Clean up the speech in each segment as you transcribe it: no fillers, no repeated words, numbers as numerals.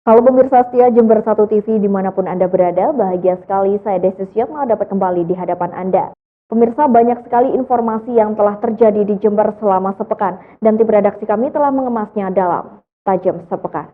Halo pemirsa setia Jember 1 TV dimanapun Anda berada, bahagia sekali saya Desi Syatma dapat kembali di hadapan Anda. Pemirsa, banyak sekali informasi yang telah terjadi di Jember selama sepekan dan tim redaksi kami telah mengemasnya dalam Tajam Sepekan.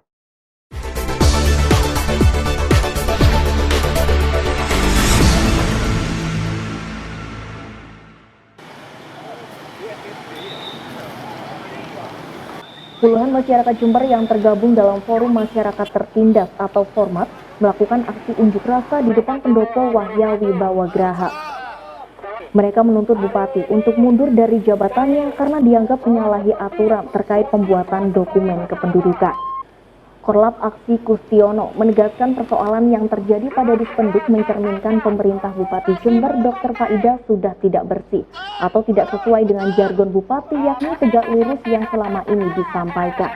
Puluhan masyarakat Jember yang tergabung dalam Forum Masyarakat Tertindas atau Format melakukan aksi unjuk rasa di depan pendopo Wahya Wibawa Graha. Mereka menuntut Bupati untuk mundur dari jabatannya karena dianggap menyalahi aturan terkait pembuatan dokumen kependudukan. Korlap Aksi Kustiono menegaskan persoalan yang terjadi pada Dispenduk mencerminkan pemerintah Bupati Jember Dr. Faida sudah tidak bersih atau tidak sesuai dengan jargon Bupati yakni tegak lurus yang selama ini disampaikan.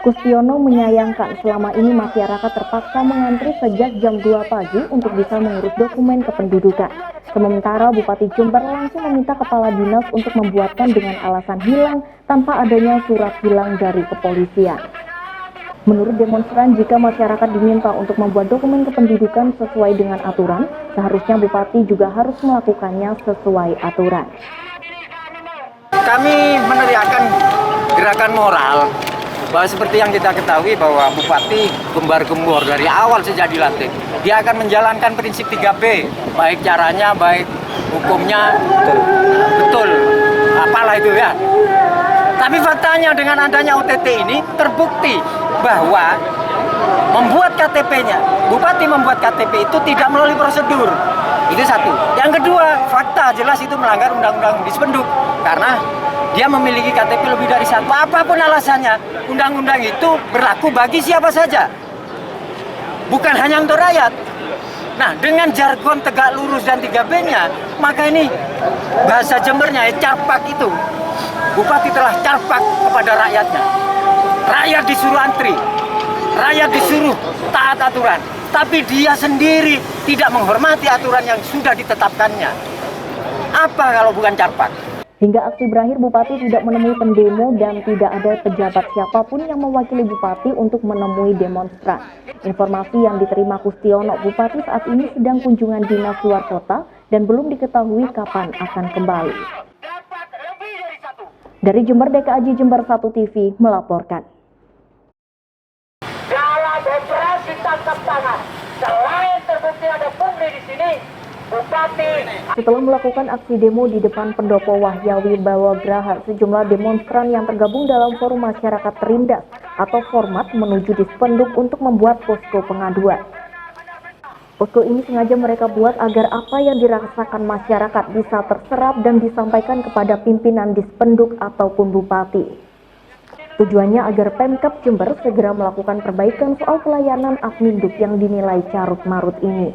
Kustiono menyayangkan selama ini masyarakat terpaksa mengantri sejak jam 2 pagi untuk bisa mengurus dokumen kependudukan. Sementara Bupati Jember langsung meminta kepala dinas untuk membuatkan dengan alasan hilang tanpa adanya surat hilang dari kepolisian. Menurut demonstran, jika masyarakat diminta untuk membuat dokumen kependudukan sesuai dengan aturan, seharusnya Bupati juga harus melakukannya sesuai aturan. Kami meneriakan gerakan moral bahwa seperti yang kita ketahui bahwa Bupati gembar-gembor dari awal sejak dilantik. Dia akan menjalankan prinsip 3B, baik caranya, baik hukumnya, betul. Apalah itu ya. Tapi faktanya dengan adanya OTT ini terbukti bahwa membuat KTP-nya, Bupati membuat KTP itu tidak melalui prosedur. Itu satu. Yang kedua, fakta jelas itu melanggar undang-undang Dispenduk karena dia memiliki KTP lebih dari satu. Apapun alasannya, undang-undang itu berlaku bagi siapa saja. Bukan hanya untuk rakyat. Nah, dengan jargon tegak lurus dan 3B-nya, maka ini bahasa Jembernya carpak itu. Bupati telah carpak kepada rakyatnya. Rakyat disuruh antri, rakyat disuruh taat aturan, tapi dia sendiri tidak menghormati aturan yang sudah ditetapkannya. Apa kalau bukan carpak? Hingga aksi berakhir, Bupati tidak menemui pendemo dan tidak ada pejabat siapapun yang mewakili Bupati untuk menemui demonstran. Informasi yang diterima Kustiono, Bupati saat ini sedang kunjungan dinas luar kota dan belum diketahui kapan akan kembali. Dari Jember, DKAJ Jember 1 TV melaporkan. Dalam operasi tangkap tangan, selain terbukti ada pungli di sini, Bupati. Setelah melakukan aksi demo di depan pendopo Wahya Wibawa Graha, sejumlah demonstran yang tergabung dalam Forum Masyarakat Tertindas atau Format menuju Dispenduk untuk membuat posko pengaduan. Posko ini sengaja mereka buat agar apa yang dirasakan masyarakat bisa terserap dan disampaikan kepada pimpinan Dispenduk ataupun Bupati. Tujuannya agar Pemkab Jember segera melakukan perbaikan soal pelayanan Adminduk yang dinilai carut-marut ini.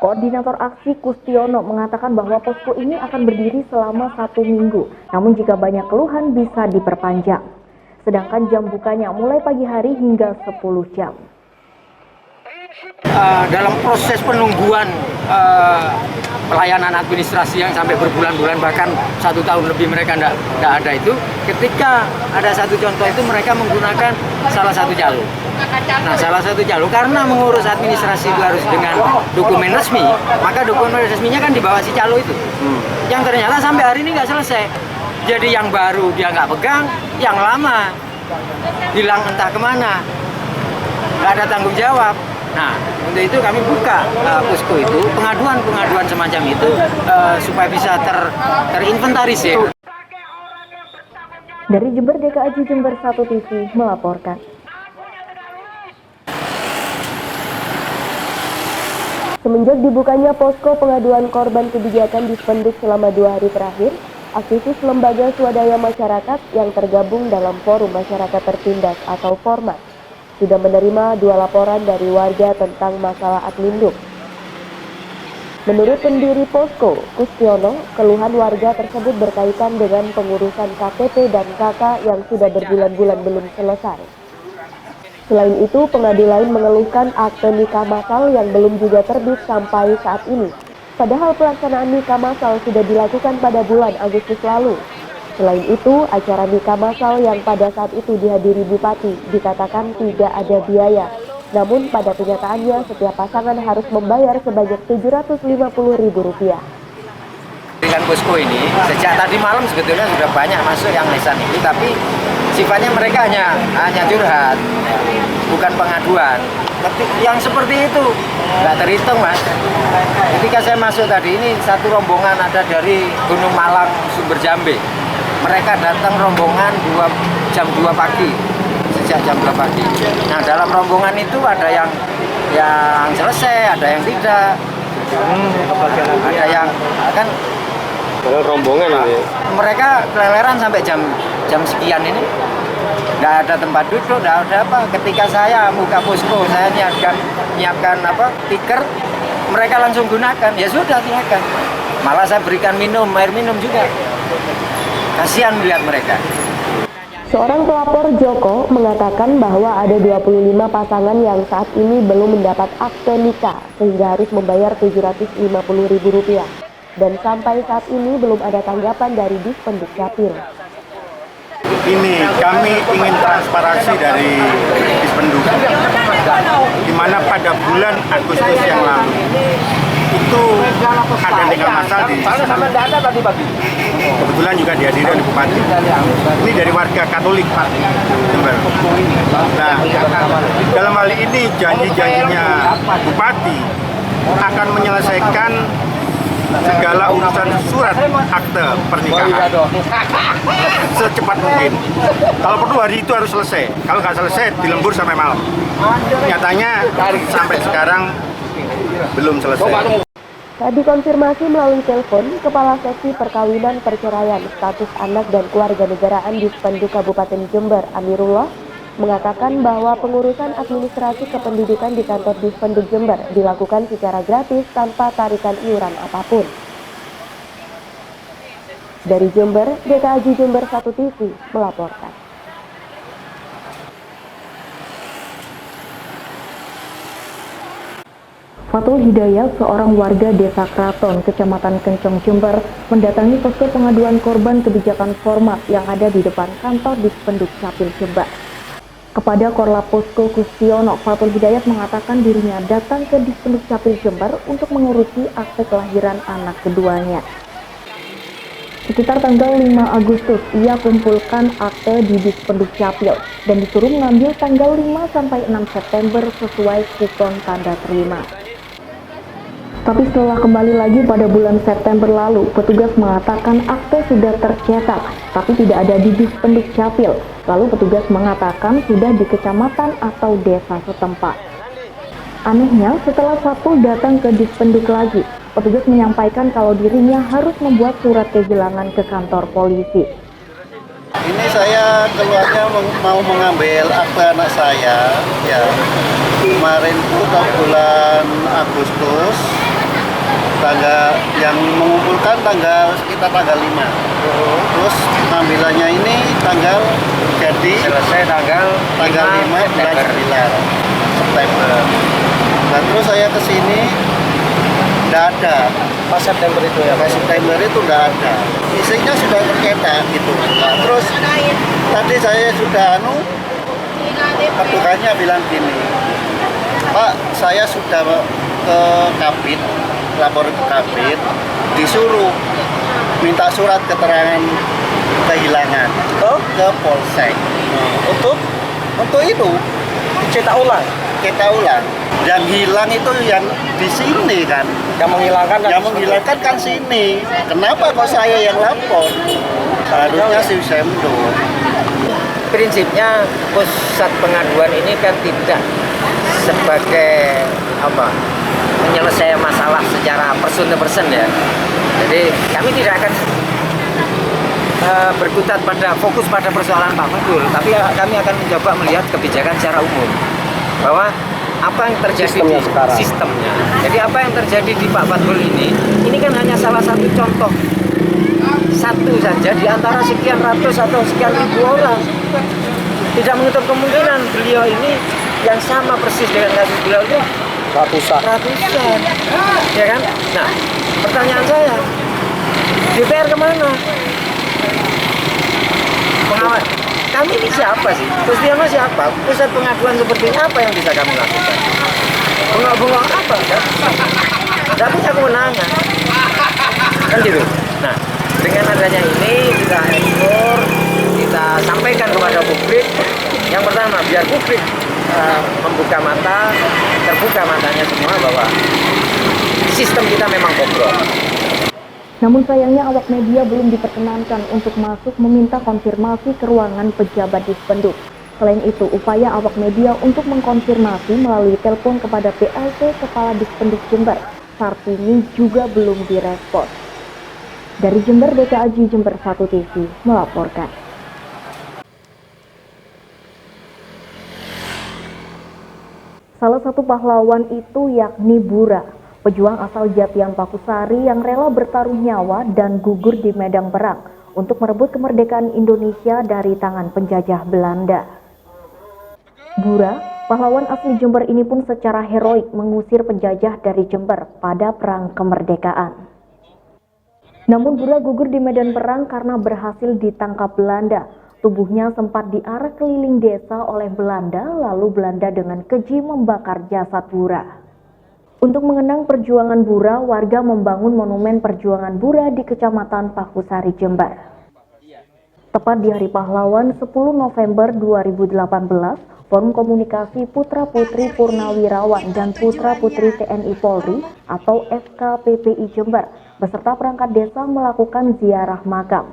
Koordinator aksi Kustiono mengatakan bahwa posko ini akan berdiri selama 1 minggu, namun jika banyak keluhan bisa diperpanjang. Sedangkan jam bukanya mulai pagi hari hingga 10 jam. Dalam proses penungguan pelayanan administrasi yang sampai berbulan-bulan bahkan 1 tahun lebih mereka tidak ada itu, ketika ada satu contoh itu mereka menggunakan salah satu jalur. Nah, salah satu jalur karena mengurus administrasi itu harus dengan dokumen resmi, maka dokumen resminya kan di bawah si calo itu. Yang ternyata sampai hari ini nggak selesai. Jadi yang baru dia nggak pegang, yang lama hilang entah kemana, nggak ada tanggung jawab. Nah, untuk itu kami buka posko itu, pengaduan semacam itu supaya bisa terinventarisir. Dari Jember, DKAJ Jember 1 TV melaporkan. Semenjak dibukanya posko pengaduan korban kebijakan Dispenduk selama 2 hari terakhir, aktivis lembaga swadaya masyarakat yang tergabung dalam Forum Masyarakat Tertindas atau Format sudah menerima 2 laporan dari warga tentang masalah Adminduk. Menurut pendiri posko, Kustiono, keluhan warga tersebut berkaitan dengan pengurusan KTP dan KK yang sudah berbulan-bulan belum selesai. Selain itu, pengadu lain mengeluhkan akte nikah massal yang belum juga terbit sampai saat ini. Padahal pelaksanaan nikah massal sudah dilakukan pada bulan Agustus lalu. Selain itu, acara nikah massal yang pada saat itu dihadiri Bupati dikatakan tidak ada biaya. Namun pada kenyataannya setiap pasangan harus membayar sebanyak Rp750.000. Dengan posko ini, sejak tadi malam sebetulnya sudah banyak masuk yang lesan ini, tapi sifatnya mereka hanya curhat, bukan pengaduan. Tapi yang seperti itu nggak terhitung, Mas. Ketika saya masuk tadi ini, satu rombongan ada dari Gunung Malang, Sumber Jambe. Mereka datang rombongan jam 2 pagi, sejak jam 2 pagi. Nah, dalam rombongan itu ada yang selesai, ada yang tidak. Ada yang kan rombongan ini. Mereka keleleran sampai jam sekian ini. Nggak ada tempat duduk, nggak ada apa. Ketika saya buka posko, saya nyiapkan tikar, mereka langsung gunakan. Ya sudah, silakan. Malah saya berikan air minum juga. Kasihan melihat mereka. Seorang pelapor Joko mengatakan bahwa ada 25 pasangan yang saat ini belum mendapat akte nikah sehingga harus membayar Rp750.000. Dan sampai saat ini belum ada tanggapan dari Dispenduk Capil. Ini kami ingin transparansi dari Dispenduk, di mana pada bulan Agustus yang lalu itu ada nikah massal di kebetulan juga dihadiri oleh Bupati. Ini dari warga Katolik Jember. Nah, dalam hal ini janji-janjinya Bupati akan menyelesaikan segala urusan surat akte pernikahan secepat mungkin. Kalau perlu hari itu harus selesai. Kalau nggak selesai, dilembur sampai malam. Nyatanya sampai sekarang belum selesai. Saat dikonfirmasi melalui telepon, Kepala Seksi Perkawinan Perceraian Status Anak dan Kewarganegaraan Dispenduk Kabupaten Jember, Amirullah, mengatakan bahwa pengurusan administrasi kependudukan di kantor Dispenduk Jember dilakukan secara gratis tanpa tarikan iuran apapun. Dari Jember, DKAJ Jember 1 TV melaporkan. Fatul Hidayat, seorang warga Desa Kraton, Kecamatan Kencong, Jember, mendatangi posko pengaduan korban kebijakan format yang ada di depan kantor Dispenduk Capil Jember. Kepada Korlap Posko Kustiono, Fatul Hidayat mengatakan dirinya datang ke Dispenduk Capil Jember untuk mengurusi akte kelahiran anak keduanya. Sekitar tanggal 5 Agustus, ia kumpulkan akte di Dispenduk Capil dan disuruh mengambil tanggal 5 sampai 6 September sesuai kupon tanda terima. Tapi setelah kembali lagi pada bulan September lalu, petugas mengatakan akte sudah tercetak, tapi tidak ada di Dispenduk Capil. Lalu petugas mengatakan sudah di kecamatan atau desa setempat. Anehnya, setelah Fatul datang ke Dispenduk lagi, petugas menyampaikan kalau dirinya harus membuat surat kehilangan ke kantor polisi. Ini saya keluarnya mau mengambil akte anak saya, ya kemarin itu bulan Agustus, tanggal yang mengumpulkan sekitar tanggal 5. Terus pengambilannya ini selesai tanggal 5 bulan 9 September. Nah, terus saya ke sini tidak ada. Pas September itu ya? Pas September itu tidak ada. Isinya sudah tercetak gitu. Nah, terus tadi saya sudah petugasnya bilang gini, Pak, saya sudah ke Kabid, lapor ke Kabid, disuruh minta surat keterangan kehilangan ke Polsek. Untuk itu cetak ulang. Yang hilang itu yang di sini kan. Yang menghilangkan kan sini. Kenapa kok saya yang lapor? Harusnya si Semdo. Prinsipnya pusat pengaduan ini kan tidak sebagai menyelesaikan masalah secara person to person ya. Jadi kami tidak akan berkutat fokus pada persoalan Pak Fatul, tapi kami akan mencoba melihat kebijakan secara umum bahwa apa yang terjadi di sistemnya. Jadi apa yang terjadi di Pak Fatul ini kan hanya salah satu contoh, satu saja di antara sekian ratus atau sekian ribu orang. Tidak menutup kemungkinan beliau ini yang sama persis dengan kasus beliau itu ratusan, ya kan? Nah, pertanyaan saya, DPR kemana? kami ini siapa sih? Kustiono siapa? Pusat pengaduan seperti ini apa yang bisa kami lakukan? Bengok-bengok apa? Tidak punya kewenangan. Kan gitu. Nah, dengan adanya ini kita ekspor, kita sampaikan kepada publik. Yang pertama, biar publik membuka mata, terbuka matanya semua bahwa sistem kita memang bobrok. Namun sayangnya awak media belum diperkenankan untuk masuk meminta konfirmasi ke ruangan pejabat Dispenduk. Selain itu, upaya awak media untuk mengkonfirmasi melalui telepon kepada PLT Kepala Dispenduk Jember saat ini juga belum direspon. Dari Jember, DKAJ Jember 1 TV melaporkan. Salah satu pahlawan itu yakni Bura, pejuang asal Jatian Pakusari yang rela bertaruh nyawa dan gugur di medan perang untuk merebut kemerdekaan Indonesia dari tangan penjajah Belanda. Bura, pahlawan asli Jember ini pun secara heroik mengusir penjajah dari Jember pada perang kemerdekaan. Namun Bura gugur di medan perang karena berhasil ditangkap Belanda. Tubuhnya sempat diarak keliling desa oleh Belanda, lalu Belanda dengan keji membakar jasad Bura. Untuk mengenang perjuangan Bura, warga membangun monumen perjuangan Bura di Kecamatan Pakusari, Jember. Tepat di Hari Pahlawan 10 November 2018, Forum Komunikasi Putra-Putri Purnawirawan dan Putra-Putri TNI Polri atau FKPPI Jember beserta perangkat desa melakukan ziarah makam.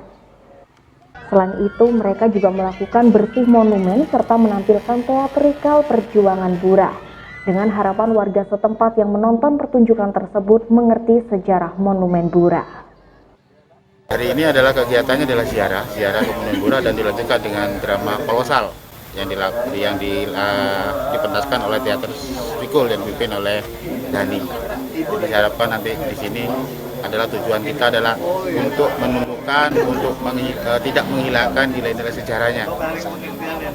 Selain itu, mereka juga melakukan bersih monumen serta menampilkan teatrikal perjuangan Bura. Dengan harapan warga setempat yang menonton pertunjukan tersebut mengerti sejarah monumen Bura. Hari ini adalah kegiatannya adalah ziarah ke monumen Bura dan dilanjutkan dengan drama kolosal yang dipentaskan oleh teater Spikul yang dipimpin oleh Dani. Jadi diharapkan nanti di sini adalah tujuan kita adalah untuk menumbuhkan, tidak menghilangkan nilai-nilai sejarahnya.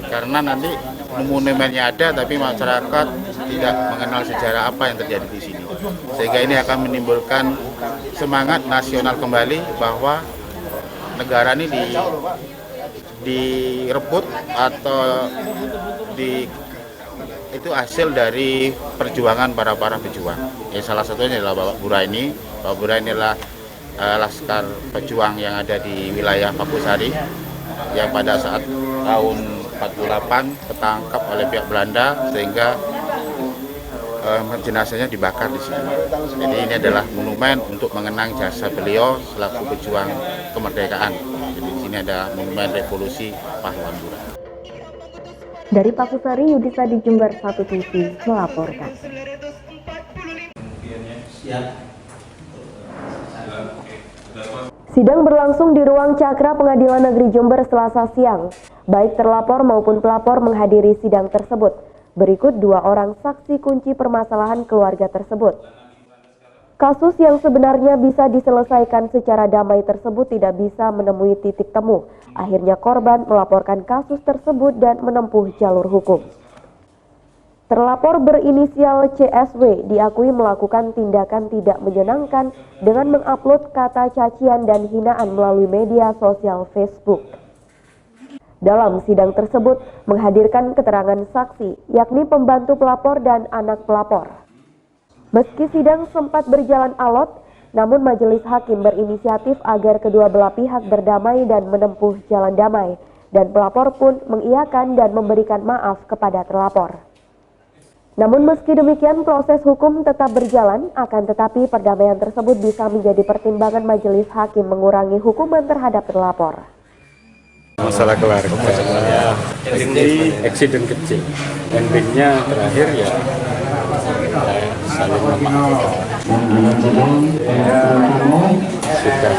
Karena nanti monumennya ada, tapi masyarakat tidak mengenal sejarah apa yang terjadi di sini. Sehingga ini akan menimbulkan semangat nasional kembali bahwa negara ini direbut atau itu hasil dari perjuangan para pejuang. Ya, salah satunya adalah Bapak Bura ini. Bapak Bura ini adalah laskar pejuang yang ada di wilayah Pakusari yang pada saat tahun 48 ketangkap oleh pihak Belanda sehingga jenazahnya dibakar di sini. Jadi ini adalah monumen untuk mengenang jasa beliau selaku pejuang kemerdekaan. Jadi di sini ada monumen revolusi pahlawan Bura. Dari Pakusari, Yudhisa di Jember 1 TV melaporkan. Sidang berlangsung di ruang Cakra Pengadilan Negeri Jember Selasa siang. Baik terlapor maupun pelapor menghadiri sidang tersebut. Berikut 2 orang saksi kunci permasalahan keluarga tersebut. Kasus yang sebenarnya bisa diselesaikan secara damai tersebut tidak bisa menemui titik temu. Akhirnya korban melaporkan kasus tersebut dan menempuh jalur hukum. Terlapor berinisial CSW diakui melakukan tindakan tidak menyenangkan dengan mengupload kata cacian dan hinaan melalui media sosial Facebook. Dalam sidang tersebut menghadirkan keterangan saksi, yakni pembantu pelapor dan anak pelapor. Meski sidang sempat berjalan alot, namun majelis hakim berinisiatif agar kedua belah pihak berdamai dan menempuh jalan damai, dan pelapor pun mengiyakan dan memberikan maaf kepada terlapor. Namun meski demikian proses hukum tetap berjalan, akan tetapi perdamaian tersebut bisa menjadi pertimbangan majelis hakim mengurangi hukuman terhadap terlapor. Masalah keluarga ya, ini eksiden kecil, endingnya terakhir ya saling memaafkan. Sudah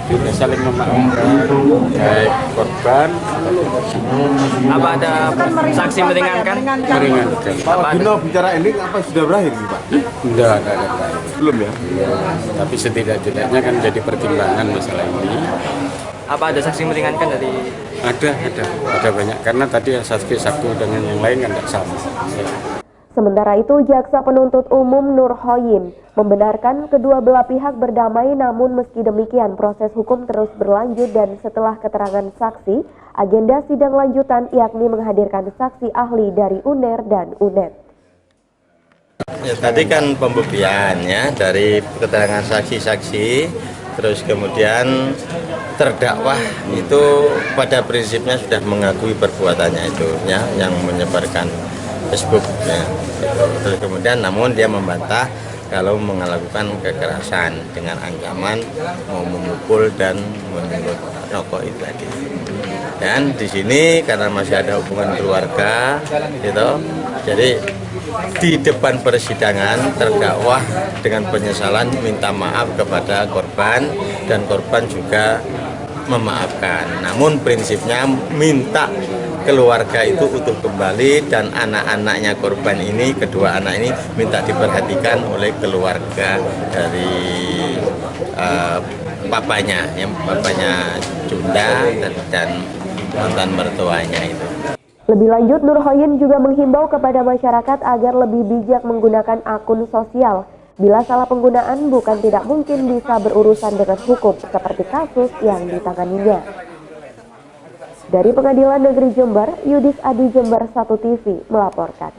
kita saling memaafkan baik korban. Apa ada saksi meringankan? Meringankan. Pak Dino bicara ending apa sudah berakhir nih Pak? Enggak ada berakhir. Belum ya? Tapi setidak-tidaknya kan jadi pertimbangan masalah ini. Apa ada saksi meringankan dari? Ada banyak karena tadi saksi satu dengan yang lain kan tidak sama. Sementara itu, Jaksa Penuntut Umum Nur Hoyin membenarkan kedua belah pihak berdamai, namun meski demikian proses hukum terus berlanjut dan setelah keterangan saksi, agenda sidang lanjutan yakni menghadirkan saksi ahli dari UNER dan UNED. Ya, tadi kan pembuktian ya dari keterangan saksi-saksi, terus kemudian terdakwah itu pada prinsipnya sudah mengakui perbuatannya itu ya, yang menyebarkan Facebook ya. Terus kemudian namun dia membantah kalau melakukan kekerasan dengan ancaman mau memukul dan menyulut rokok itu tadi. Dan di sini karena masih ada hubungan keluarga gitu, jadi di depan persidangan terdakwa dengan penyesalan minta maaf kepada korban dan korban juga memaafkan. Namun prinsipnya minta keluarga itu utuh kembali dan anak-anaknya korban ini, kedua anak ini minta diperhatikan oleh keluarga dari papanya, yang papanya Junda dan mantan mertuanya itu. Lebih lanjut, Nur Hoyin juga menghimbau kepada masyarakat agar lebih bijak menggunakan akun sosial. Bila salah penggunaan bukan tidak mungkin bisa berurusan dengan hukum seperti kasus yang ditanganinya. Dari Pengadilan Negeri Jember, Yudis Adi, Jember 1 TV melaporkan.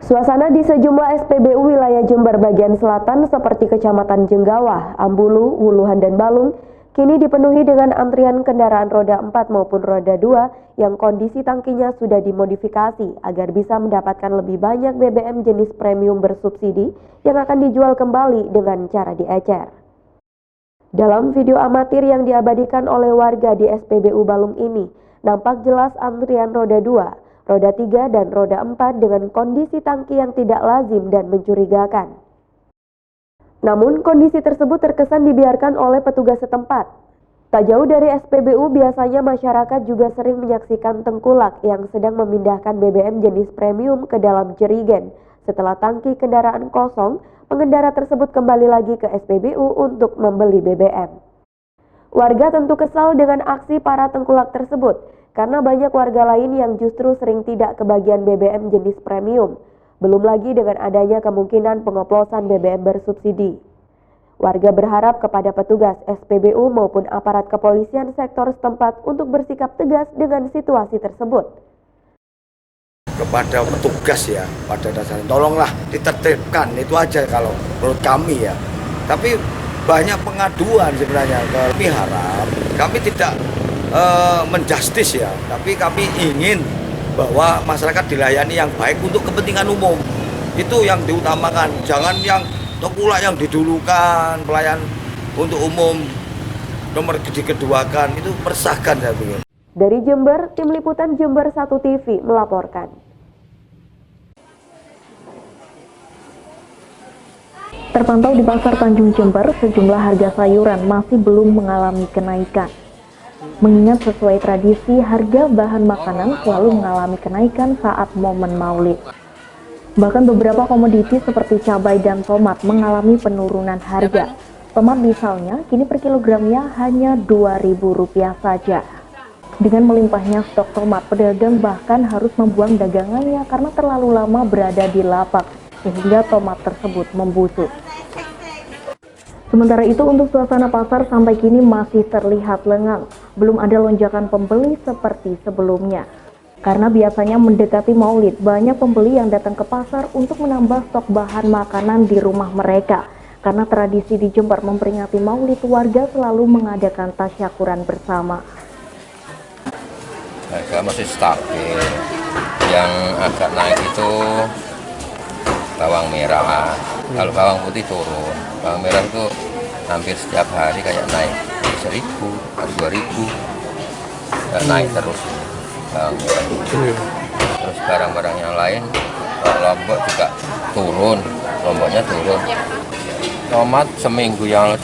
Suasana di sejumlah SPBU wilayah Jember bagian selatan seperti Kecamatan Jenggawah, Ambulu, Wuluhan, dan Balung kini dipenuhi dengan antrian kendaraan roda 4 maupun roda 2 yang kondisi tangkinya sudah dimodifikasi agar bisa mendapatkan lebih banyak BBM jenis premium bersubsidi yang akan dijual kembali dengan cara diecer. Dalam video amatir yang diabadikan oleh warga di SPBU Balung ini, nampak jelas antrian roda 2, roda 3, dan roda 4 dengan kondisi tangki yang tidak lazim dan mencurigakan. Namun kondisi tersebut terkesan dibiarkan oleh petugas setempat. Tak jauh dari SPBU biasanya masyarakat juga sering menyaksikan tengkulak yang sedang memindahkan BBM jenis premium ke dalam jerigen. Setelah tangki kendaraan kosong, pengendara tersebut kembali lagi ke SPBU untuk membeli BBM. Warga tentu kesal dengan aksi para tengkulak tersebut, karena banyak warga lain yang justru sering tidak kebagian BBM jenis premium. Belum lagi dengan adanya kemungkinan pengoplosan BBM bersubsidi. Warga berharap kepada petugas SPBU maupun aparat kepolisian sektor setempat untuk bersikap tegas dengan situasi tersebut. Kepada petugas ya, pada dasarnya tolonglah ditertibkan, itu aja kalau menurut kami ya. Tapi banyak pengaduan sebenarnya. Kami harap, kami tidak menjustis ya, tapi kami ingin bahwa masyarakat dilayani yang baik untuk kepentingan umum. Itu yang diutamakan, jangan yang tengkulak yang didulukan, pelayan untuk umum nomor dikeduakan, itu meresahkan saya pikir. Dari Jember, Tim Liputan Jember 1 TV melaporkan. Terpantau di Pasar Tanjung Jember, sejumlah harga sayuran masih belum mengalami kenaikan. Mengingat sesuai tradisi, harga bahan makanan selalu mengalami kenaikan saat momen Maulid. Bahkan beberapa komoditi seperti cabai dan tomat mengalami penurunan harga. Tomat misalnya, kini per kilogramnya hanya Rp2.000 saja. Dengan melimpahnya stok tomat, pedagang bahkan harus membuang dagangannya karena terlalu lama berada di lapak, sehingga tomat tersebut membusuk. Sementara itu untuk suasana pasar sampai kini masih terlihat lengang, belum ada lonjakan pembeli seperti sebelumnya. Karena biasanya mendekati Maulid, banyak pembeli yang datang ke pasar untuk menambah stok bahan makanan di rumah mereka. Karena tradisi di Jember memperingati Maulid, warga selalu mengadakan tasyakuran bersama. Harga masih stabil, yang agak naik itu bawang merah. Kalau bawang putih turun, bawang merah itu hampir setiap hari kayak naik 1.000, 2.000, naik terus bawang merah. Terus barang-barang yang lain, Lombok juga turun, Lomboknya turun. Tomat seminggu yang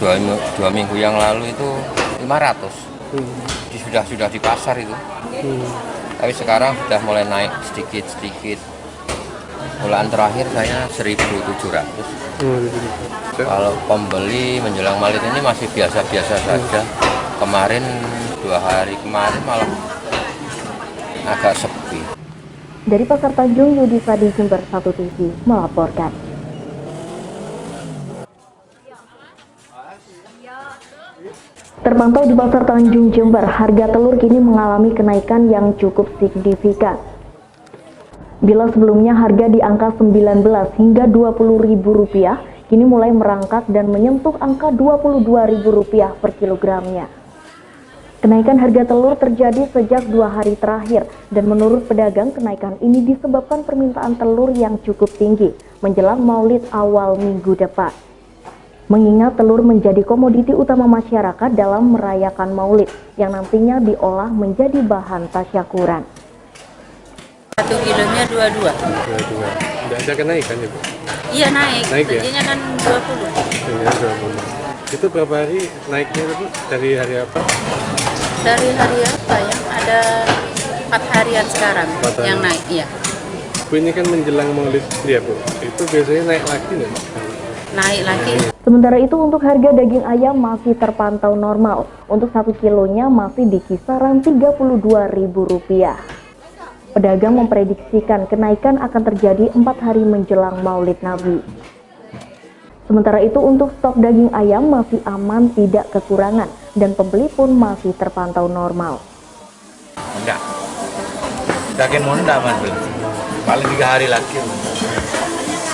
dua minggu yang lalu itu 500, sudah di pasar itu. Tapi sekarang sudah mulai naik sedikit. Bulan terakhir saya 1.700. Kalau pembeli menjelang Maulid ini masih biasa-biasa saja. Kemarin 2 hari kemarin malah agak sepi. Dari Pasar Tanjung, Yudisa di Jember 1 TV melaporkan. Terpantau di Pasar Tanjung Jember, harga telur kini mengalami kenaikan yang cukup signifikan. Bila sebelumnya harga di angka 19 hingga Rp20.000, kini mulai merangkak dan menyentuh angka Rp22.000 per kilogramnya. Kenaikan harga telur terjadi sejak 2 hari terakhir dan menurut pedagang kenaikan ini disebabkan permintaan telur yang cukup tinggi menjelang Maulid awal minggu depan. Mengingat telur menjadi komoditi utama masyarakat dalam merayakan Maulid yang nantinya diolah menjadi bahan tasyakuran. 1 kilonya 22. 22. Tidak ada kenaikan ya, Bu? Iya naik. Naik ya? Tadinya kan 20. Iya, 20. Itu berapa hari naiknya, Bu? Dari hari apa? Dari hari apa ya? Ada 4 harian sekarang 4 hari. yang naik, iya. Bu, ini kan menjelang Maulid ya, Bu? Itu biasanya naik lagi nggak? Naik lagi. Sementara itu untuk harga daging ayam masih terpantau normal. Untuk 1 kilonya masih di kisaran Rp32.000. Pedagang memprediksikan kenaikan akan terjadi 4 hari menjelang Maulid Nabi. Sementara itu untuk stok daging ayam masih aman, tidak kekurangan, dan pembeli pun masih terpantau normal. Enggak. Daging mau enggak, Mas. Paling 3 hari lagi.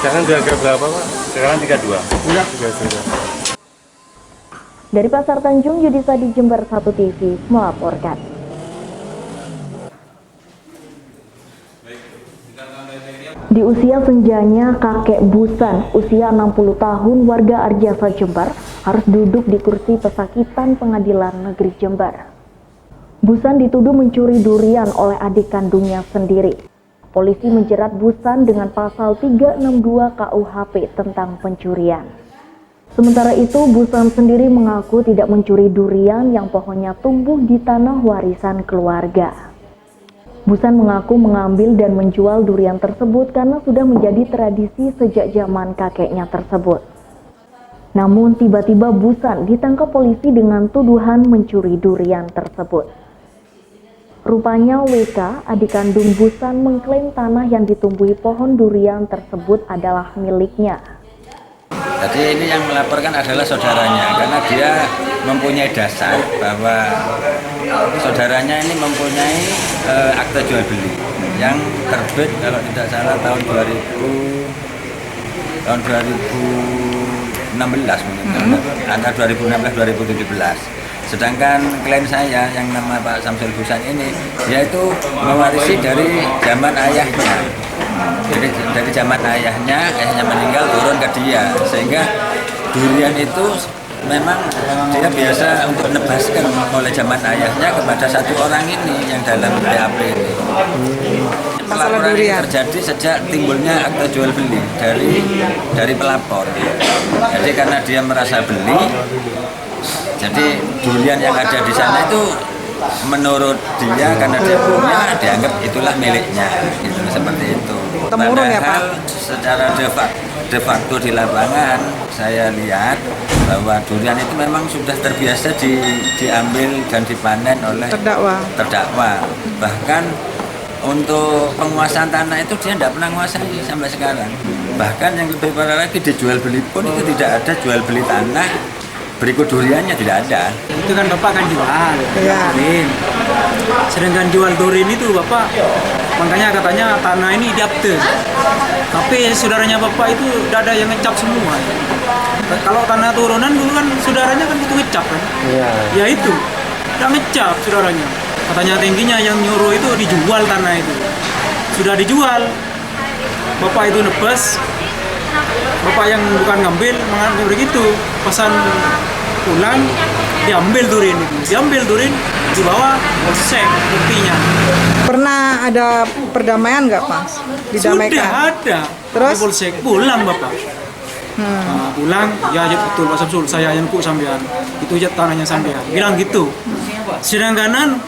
Sekarang harga berapa, Pak? Sekarang 32. Enggak, 32. Dari Pasar Tanjung, Yudisa di Jember 1 TV melaporkan. Di usia senjanya, kakek Busan, usia 60 tahun, warga Arjasa Jember, harus duduk di kursi pesakitan Pengadilan Negeri Jember. Busan dituduh mencuri durian oleh adik kandungnya sendiri. Polisi menjerat Busan dengan pasal 362 KUHP tentang pencurian. Sementara itu, Busan sendiri mengaku tidak mencuri durian yang pohonnya tumbuh di tanah warisan keluarga. Busan mengaku mengambil dan menjual durian tersebut karena sudah menjadi tradisi sejak zaman kakeknya tersebut. Namun tiba-tiba Busan ditangkap polisi dengan tuduhan mencuri durian tersebut. Rupanya WK, adik kandung Busan, mengklaim tanah yang ditumbuhi pohon durian tersebut adalah miliknya. Jadi ini yang melaporkan adalah saudaranya, karena dia mempunyai dasar bahwa saudaranya ini mempunyai akta jual beli yang terbit kalau tidak salah tahun 2016 mungkin, antara 2016-2017. Sedangkan klien saya yang nama Pak Samsul Busan ini, dia itu mewarisi dari zaman ayahnya. Jadi dari zaman ayahnya meninggal turun ke dia, sehingga durian itu memang dia biasa untuk menebaskan oleh zaman ayahnya kepada satu orang ini yang dalam BAP ini. Pelaporan ini terjadi sejak timbulnya akta jual beli dari pelapor. Jadi karena dia merasa beli, jadi durian yang ada di sana itu menurut dia karena dia punya, dianggap itulah miliknya, gitu, seperti itu. Padahal secara de facto di lapangan saya lihat bahwa durian itu memang sudah terbiasa diambil dan dipanen oleh terdakwa. Bahkan untuk penguasaan tanah itu dia tidak pernah menguasai sampai sekarang. Bahkan yang lebih parah lagi, dijual beli pun itu tidak ada jual beli tanah berikut duriannya, tidak ada. Itu kan Bapak kan jual, durin. Sedangkan jual durin itu Bapak, makanya katanya tanah ini diapte. Tapi saudaranya Bapak itu tidak ada yang ngecap semua. Kalau tanah turunan dulu kan saudaranya kan butuh ngecap kan. Ya itu, tidak ngecap saudaranya. Katanya tingginya yang nyuruh itu dijual tanah itu. Sudah dijual, Bapak itu nebas. Bapak yang bukan ngambil, mengambil begitu, pesan pulang, diambil durin, dibawa polsek buktinya. Pernah ada perdamaian nggak Pak? Didamaikan? Sudah ada. Terus? Di polsek pulang Bapak. Pulang, ya betul Pak Samsul, saya yang sampean, itu aja tanahnya sampean, bilang gitu. Sedangkan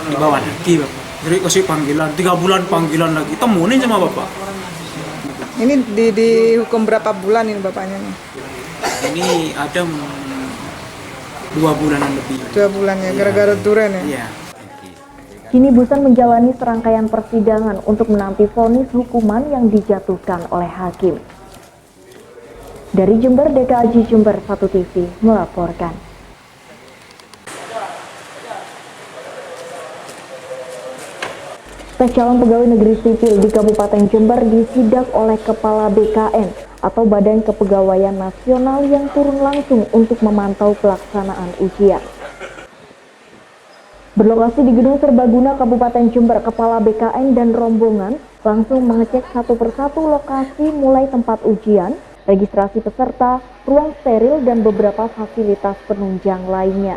dibawa lagi Bapak. Jadi kasih panggilan, 3 bulan panggilan lagi, temuin sama Bapak. Ini dihukum berapa bulan ini bapaknya nih? Ini ada 2 bulanan lebih. 2 bulan ya, gara-gara duren ya? Iya. Kini Busan menjalani serangkaian persidangan untuk menanti vonis hukuman yang dijatuhkan oleh hakim. Dari Jember, DKAJ Jember 1 TV melaporkan. Tes calon pegawai negeri sipil di Kabupaten Jember disidak oleh Kepala BKN atau Badan Kepegawaian Nasional yang turun langsung untuk memantau pelaksanaan ujian. Berlokasi di Gedung Serbaguna Kabupaten Jember, Kepala BKN dan rombongan langsung mengecek satu persatu lokasi mulai tempat ujian, registrasi peserta, ruang steril, dan beberapa fasilitas penunjang lainnya.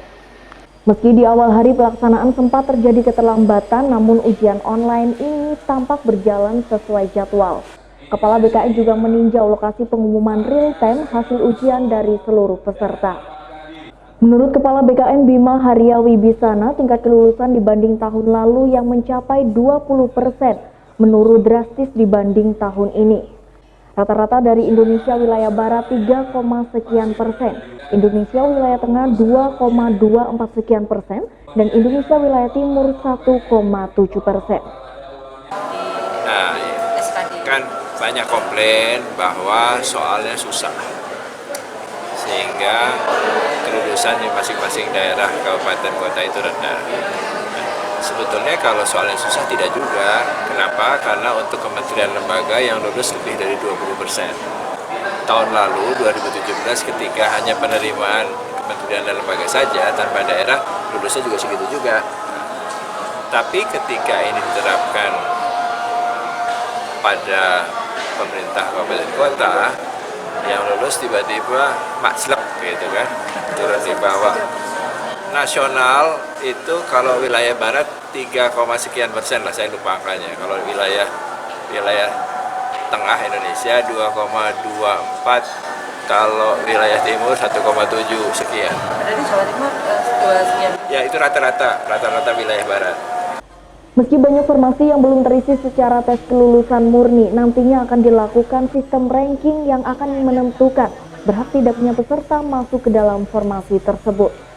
Meski di awal hari pelaksanaan sempat terjadi keterlambatan, namun ujian online ini tampak berjalan sesuai jadwal. Kepala BKN juga meninjau lokasi pengumuman real-time hasil ujian dari seluruh peserta. Menurut Kepala BKN Bima Haria Wibisana, tingkat kelulusan dibanding tahun lalu yang mencapai 20% menurun drastis dibanding tahun ini. Rata-rata dari Indonesia wilayah Barat 3, sekian persen, Indonesia wilayah Tengah 2,24 sekian persen, dan Indonesia wilayah Timur 1,7%. Nah, kan banyak komplain bahwa soalnya susah, sehingga kelulusan di masing-masing daerah kabupaten kota itu rendah. Sebetulnya kalau soalnya susah tidak juga. Kenapa? Karena untuk kementerian lembaga yang lulus lebih dari 20%. Tahun lalu 2017 ketika hanya penerimaan kementerian dan lembaga saja tanpa daerah, lulusnya juga segitu juga. Tapi ketika ini diterapkan pada pemerintah kabupaten kota, yang lulus tiba-tiba makslek gitu kan, turun di bawah. Nasional itu kalau wilayah barat 3, sekian persen lah, saya lupa angkanya. Kalau wilayah tengah Indonesia 2,24, kalau wilayah timur 1,7 sekian. Berarti Jawa Timur 2 sekian. Ya itu rata-rata wilayah barat. Meski banyak formasi yang belum terisi secara tes kelulusan murni, nantinya akan dilakukan sistem ranking yang akan menentukan berhak tidaknya peserta masuk ke dalam formasi tersebut.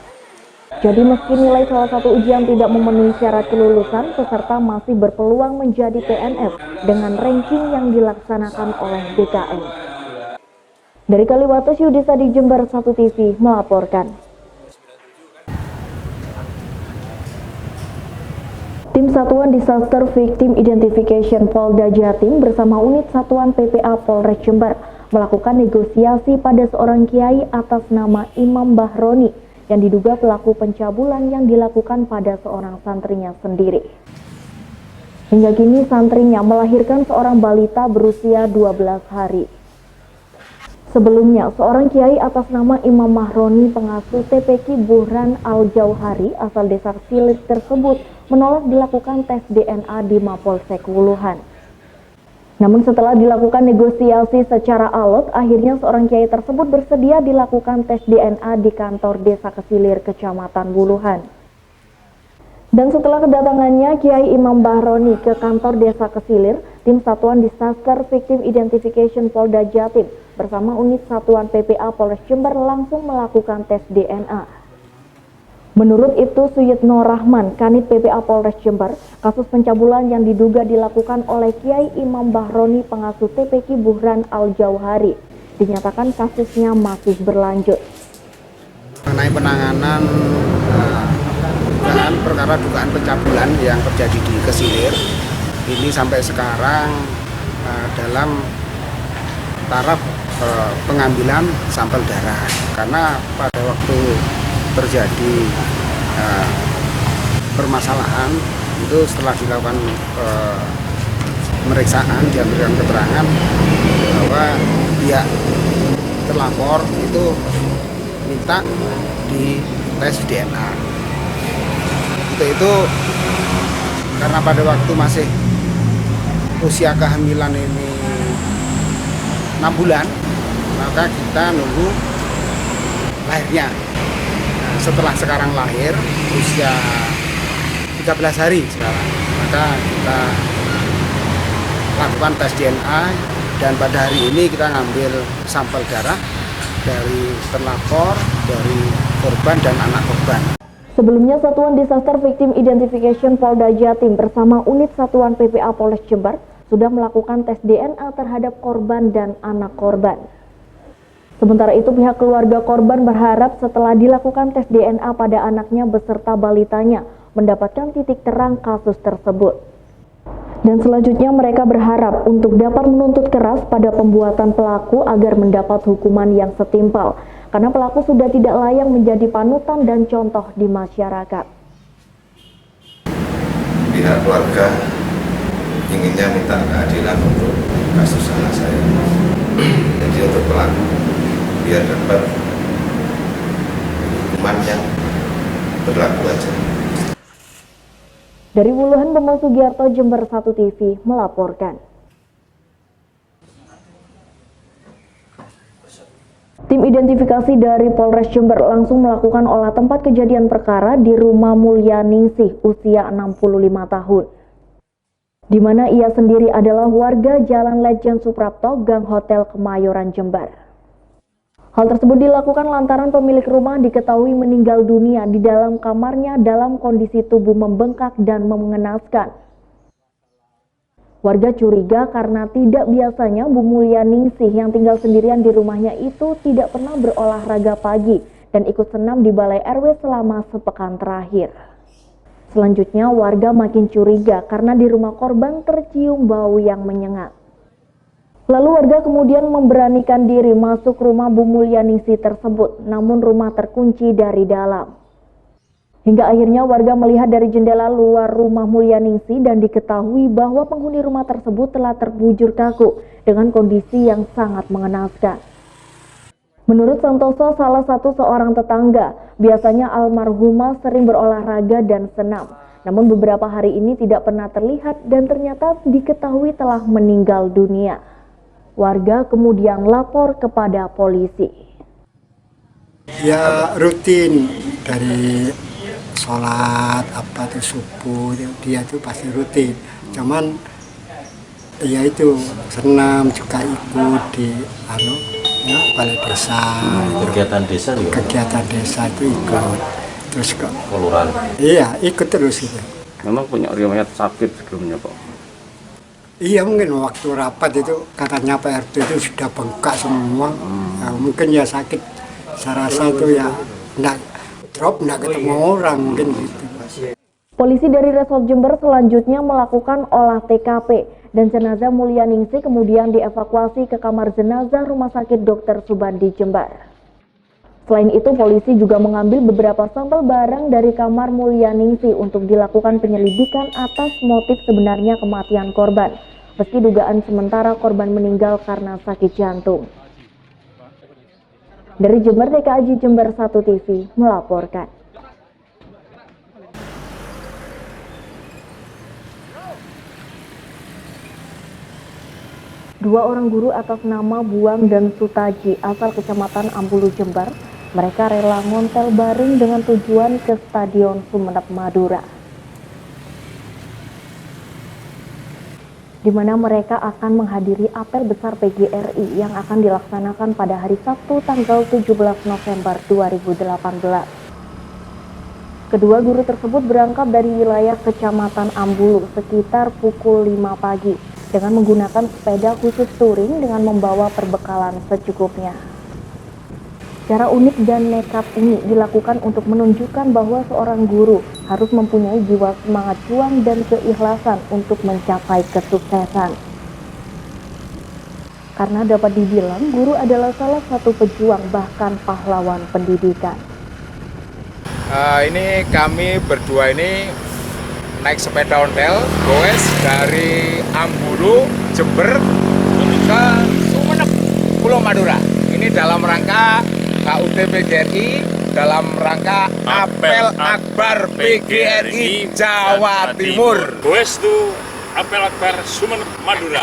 Jadi meski nilai salah satu ujian tidak memenuhi syarat kelulusan, peserta masih berpeluang menjadi PNS dengan ranking yang dilaksanakan oleh BKN. Dari Kaliwates, Yudisa di Jember 1 TV melaporkan. Tim Satuan Disaster Victim Identification Polda Jatim bersama unit Satuan PPA Polres Jember melakukan negosiasi pada seorang kiai atas nama Imam Bahroni yang diduga pelaku pencabulan yang dilakukan pada seorang santrinya sendiri. Hingga kini santrinya melahirkan seorang balita berusia 12 hari. Sebelumnya, seorang kiai atas nama Imam Bahroni pengasuh TPQ Burhan Al-Jauhari asal desa Silir tersebut menolak dilakukan tes DNA di Mapolsek Wuluhan. Namun setelah dilakukan negosiasi secara alot, akhirnya seorang kiai tersebut bersedia dilakukan tes DNA di kantor Desa Kesilir, Kecamatan Wuluhan. Dan setelah kedatangannya Kiai Imam Bahroni ke kantor Desa Kesilir, tim Satuan Disaster Victim Identification Polda Jatim bersama unit Satuan PPA Polres Jember langsung melakukan tes DNA. Menurut Ibtu Suyitno Rahman, Kanit PPA Polres Jember, kasus pencabulan yang diduga dilakukan oleh Kiai Imam Bahroni pengasuh TPQ Burhan Al-Jauhari dinyatakan kasusnya masih berlanjut. Mengenai penanganan dugaan pencabulan yang terjadi di Kesilir, ini sampai sekarang dalam taraf pengambilan sampel darah, karena pada waktu terjadi permasalahan itu setelah dilakukan pemeriksaan diambilkan keterangan bahwa pihak terlapor itu minta di tes DNA. Itu karena pada waktu masih usia kehamilan ini 6 bulan, maka kita nunggu lahirnya. Setelah sekarang lahir, usia 13 hari sekarang, maka kita lakukan tes DNA dan pada hari ini kita ngambil sampel darah dari terlapor, dari korban dan anak korban. Sebelumnya, Satuan Disaster Victim Identification Polda Jatim bersama unit Satuan PPA Polres Jember sudah melakukan tes DNA terhadap korban dan anak korban. Sementara itu, pihak keluarga korban berharap setelah dilakukan tes DNA pada anaknya beserta balitanya mendapatkan titik terang kasus tersebut. Dan selanjutnya mereka berharap untuk dapat menuntut keras pada pembuatan pelaku agar mendapat hukuman yang setimpal, karena pelaku sudah tidak layak menjadi panutan dan contoh di masyarakat. Pihak keluarga inginnya minta keadilan untuk kasus anak saya. Jadi untuk pelaku biar dapat hukuman yang berlaku aja. Dari Wuluhan, Bambang Sugiarto, Jember 1 TV melaporkan. Tim identifikasi dari Polres Jember langsung melakukan olah tempat kejadian perkara di rumah Mulya Ningsih, usia 65 tahun. Di mana ia sendiri adalah warga Jalan Lejen Suprapto, Gang Hotel Kemayoran, Jember. Hal tersebut dilakukan lantaran pemilik rumah diketahui meninggal dunia di dalam kamarnya dalam kondisi tubuh membengkak dan mengenaskan. Warga curiga karena tidak biasanya Bu Mulya Ningsih yang tinggal sendirian di rumahnya itu tidak pernah berolahraga pagi dan ikut senam di balai RW selama sepekan terakhir. Selanjutnya, warga makin curiga karena di rumah korban tercium bau yang menyengat. Lalu warga kemudian memberanikan diri masuk rumah Bu Mulya Ningsih tersebut, namun rumah terkunci dari dalam. Hingga akhirnya warga melihat dari jendela luar rumah Mulya Ningsih dan diketahui bahwa penghuni rumah tersebut telah terbujur kaku dengan kondisi yang sangat mengenaskan. Menurut Santoso, salah satu seorang tetangga, biasanya almarhumah sering berolahraga dan senam. Namun beberapa hari ini tidak pernah terlihat dan ternyata diketahui telah meninggal dunia. Warga kemudian lapor kepada polisi. Ya rutin dari sholat apa tuh subuh dia tuh pasti rutin. Cuman ya itu senam juga ikut di balai desa. Kegiatan desa juga. Kegiatan desa itu ikut. Terus ke kelurahan. Iya ikut terus itu. Memang punya riwayat sakit sebelumnya Pak. Iya mungkin waktu rapat itu katanya Pak RT itu sudah bengkak semua. Ya, mungkin ya sakit. Saya rasa itu ya enggak ketemu orang mungkin gitu. Polisi dari Resort Jember selanjutnya melakukan olah TKP dan jenazah Mulya Ningsih kemudian dievakuasi ke kamar jenazah Rumah Sakit Dr. Subandi Jember. Selain itu, polisi juga mengambil beberapa sampel barang dari kamar Mulya Ningsih untuk dilakukan penyelidikan atas motif sebenarnya kematian korban. Meski dugaan sementara korban meninggal karena sakit jantung. Dari Jember, DKAJ Jember 1 TV melaporkan. Dua orang guru atas nama Buang dan Sutaji asal Kecamatan Ambulu, Jember, mereka rela ngontel bareng dengan tujuan ke Stadion Sumenep, Madura, di mana mereka akan menghadiri apel besar PGRI yang akan dilaksanakan pada hari Sabtu tanggal 17 November 2018. Kedua guru tersebut berangkat dari wilayah Kecamatan Ambulu sekitar pukul 5 pagi dengan menggunakan sepeda khusus touring dengan membawa perbekalan secukupnya. Cara unik dan nekat ini dilakukan untuk menunjukkan bahwa seorang guru harus mempunyai jiwa semangat juang dan keikhlasan untuk mencapai kesuksesan. Karena dapat dibilang guru adalah salah satu pejuang bahkan pahlawan pendidikan. Ini kami berdua ini naik sepeda ontel goes dari Ambulu, Jember ke Sumenep, Pulau Madura. Ini dalam rangka HUT PGRI, dalam rangka Apel Akbar PGRI Jawa Timur. Goes itu Apel Akbar Sumenep, Madura.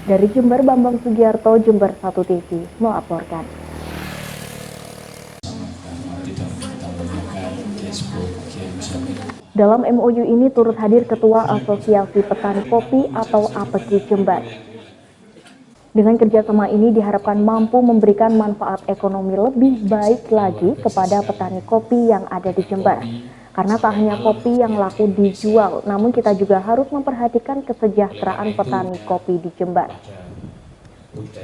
Dari Jember, Bambang Sugiarto, Jember 1 TV melaporkan. Dalam MOU ini turut hadir Ketua Asosiasi Petani Kopi atau APEKI Jember. Dengan kerjasama ini diharapkan mampu memberikan manfaat ekonomi lebih baik lagi kepada petani kopi yang ada di Jember. Karena tak hanya kopi yang laku dijual, namun kita juga harus memperhatikan kesejahteraan petani kopi di Jember.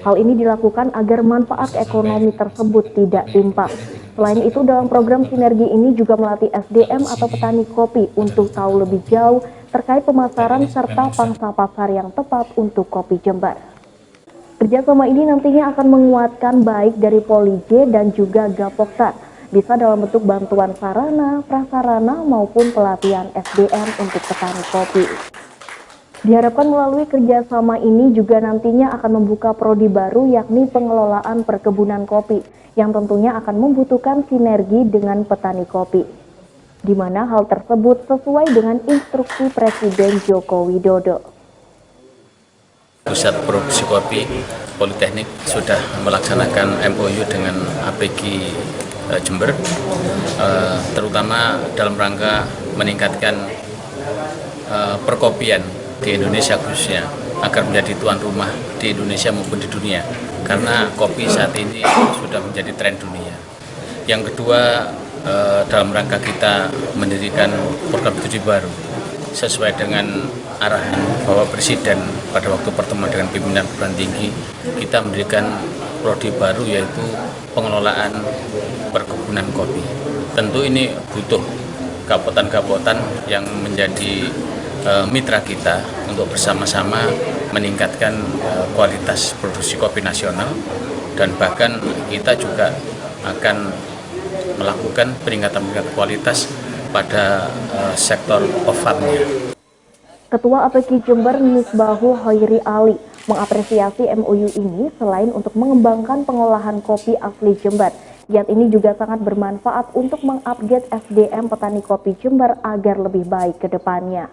Hal ini dilakukan agar manfaat ekonomi tersebut tidak timpang. Selain itu, dalam program sinergi ini juga melatih SDM atau petani kopi untuk tahu lebih jauh terkait pemasaran serta pangsa pasar yang tepat untuk kopi Jember. Kerjasama ini nantinya akan menguatkan baik dari Poli J dan juga Gapoktan, bisa dalam bentuk bantuan sarana, prasarana maupun pelatihan SDM untuk petani kopi. Diharapkan melalui kerjasama ini juga nantinya akan membuka prodi baru, yakni pengelolaan perkebunan kopi, yang tentunya akan membutuhkan sinergi dengan petani kopi, di mana hal tersebut sesuai dengan instruksi Presiden Joko Widodo. Pusat Produksi Kopi Politeknik sudah melaksanakan MOU dengan APG Jember, terutama dalam rangka meningkatkan perkopian di Indonesia khususnya, agar menjadi tuan rumah di Indonesia maupun di dunia, karena kopi saat ini sudah menjadi tren dunia. Yang kedua, dalam rangka kita mendirikan program studi baru sesuai dengan arahan Bapak Presiden pada waktu pertemuan dengan pimpinan perguruan tinggi, kita mendirikan prodi baru yaitu pengelolaan perkebunan kopi. Tentu ini butuh kapotan-kapotan yang menjadi mitra kita untuk bersama-sama meningkatkan kualitas produksi kopi nasional, dan bahkan kita juga akan melakukan peningkatan kualitas pada sektor OFAM-nya. Ketua APG Jember Misbahul Hoiri Ali mengapresiasi MOU ini selain untuk mengembangkan pengolahan kopi asli Jember. Giat ini juga sangat bermanfaat untuk mengupgrade SDM petani kopi Jember agar lebih baik ke depannya.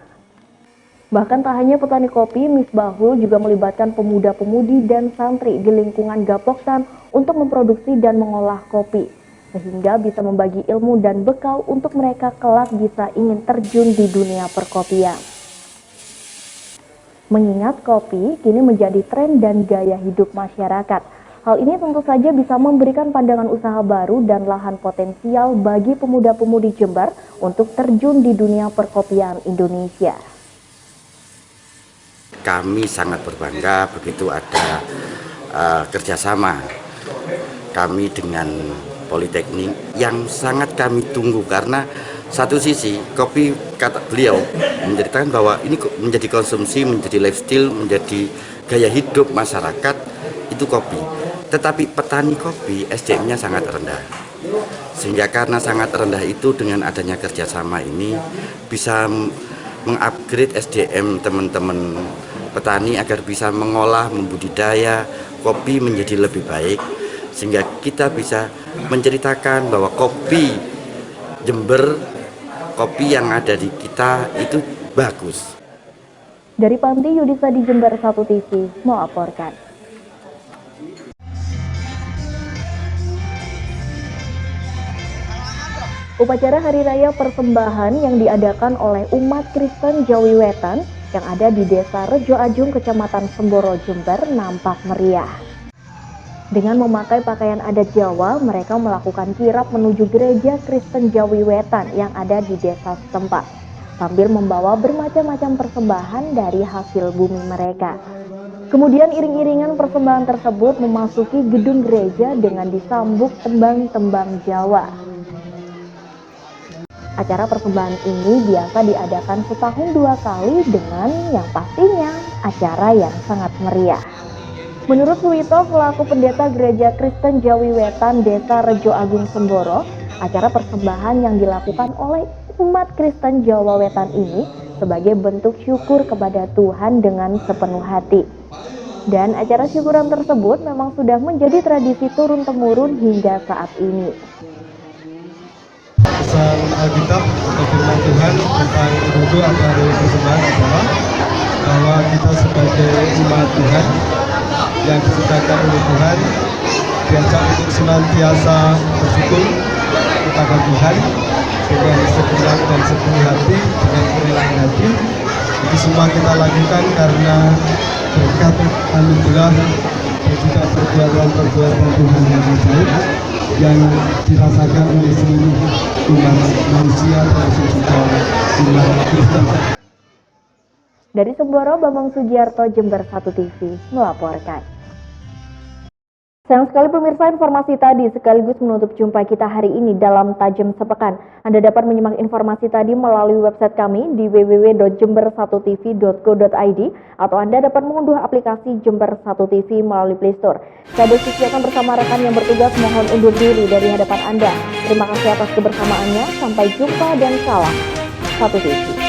Bahkan tak hanya petani kopi, Misbahul juga melibatkan pemuda-pemudi dan santri di lingkungan Gapoktan untuk memproduksi dan mengolah kopi, sehingga bisa membagi ilmu dan bekal untuk mereka kelak bisa ingin terjun di dunia perkopian. Mengingat kopi kini menjadi tren dan gaya hidup masyarakat, hal ini tentu saja bisa memberikan pandangan usaha baru dan lahan potensial bagi pemuda-pemudi Jember untuk terjun di dunia perkopian Indonesia. Kami sangat berbangga begitu ada kerjasama kami dengan Politeknik yang sangat kami tunggu, karena satu sisi kopi, kata beliau, menceritakan bahwa ini menjadi konsumsi, menjadi lifestyle, menjadi gaya hidup masyarakat, itu kopi. Tetapi petani kopi SDM-nya sangat rendah, sehingga karena sangat rendah itu dengan adanya kerjasama ini bisa mengupgrade SDM teman-teman petani agar bisa mengolah, membudidaya kopi menjadi lebih baik, sehingga kita bisa menceritakan bahwa kopi Jember, kopi yang ada di kita itu bagus. Dari Panti Yudisa di Jember 1 TV melaporkan. Upacara Hari Raya Persembahan yang diadakan oleh umat Kristen Jawi Wetan yang ada di Desa Rejo Ajung, Kecamatan Semboro, Jember nampak meriah. Dengan memakai pakaian adat Jawa, mereka melakukan kirap menuju gereja Kristen Jawi Wetan yang ada di desa setempat, sambil membawa bermacam-macam persembahan dari hasil bumi mereka. Kemudian iring-iringan persembahan tersebut memasuki gedung gereja dengan disambut tembang-tembang Jawa. Acara persembahan ini biasa diadakan setahun 2 kali dengan yang pastinya acara yang sangat meriah. Menurut Suwito, selaku pendeta Gereja Kristen Jawi Wetan Desa Rejo Agung Semboro, acara persembahan yang dilakukan oleh umat Kristen Jawa Wetan ini sebagai bentuk syukur kepada Tuhan dengan sepenuh hati. Dan acara syukuran tersebut memang sudah menjadi tradisi turun-temurun hingga saat ini. Pesan Alkitab atau firman Tuhan tentang wudhu atau hari persembahan adalah bahwa kita sebagai umat Tuhan yang diciptakan oleh Tuhan diajak untuk senantiasa bersyukur kepada Tuhan dengan segenap dan sepenuh hati, dengan kerelaan hati. Itu semua kita lakukan karena berkat anugerah perbuatan-perbuatan Tuhan yang baik yang dirasakan oleh seluruh umat manusia termasuk juga umat Kristen. Dari Semboro, Bambang Sugiarto, Jember 1 TV melaporkan. Sayang sekali pemirsa, informasi tadi sekaligus menutup jumpa kita hari ini dalam Tajam Sepekan. Anda dapat menyimak informasi tadi melalui website kami di www.jember1tv.co.id atau Anda dapat mengunduh aplikasi Jember 1 TV melalui Play Store. Saya Desi akan bersama rekan yang bertugas mohon undur diri dari hadapan Anda. Terima kasih atas kebersamaannya. Sampai jumpa dan salam 1 TV.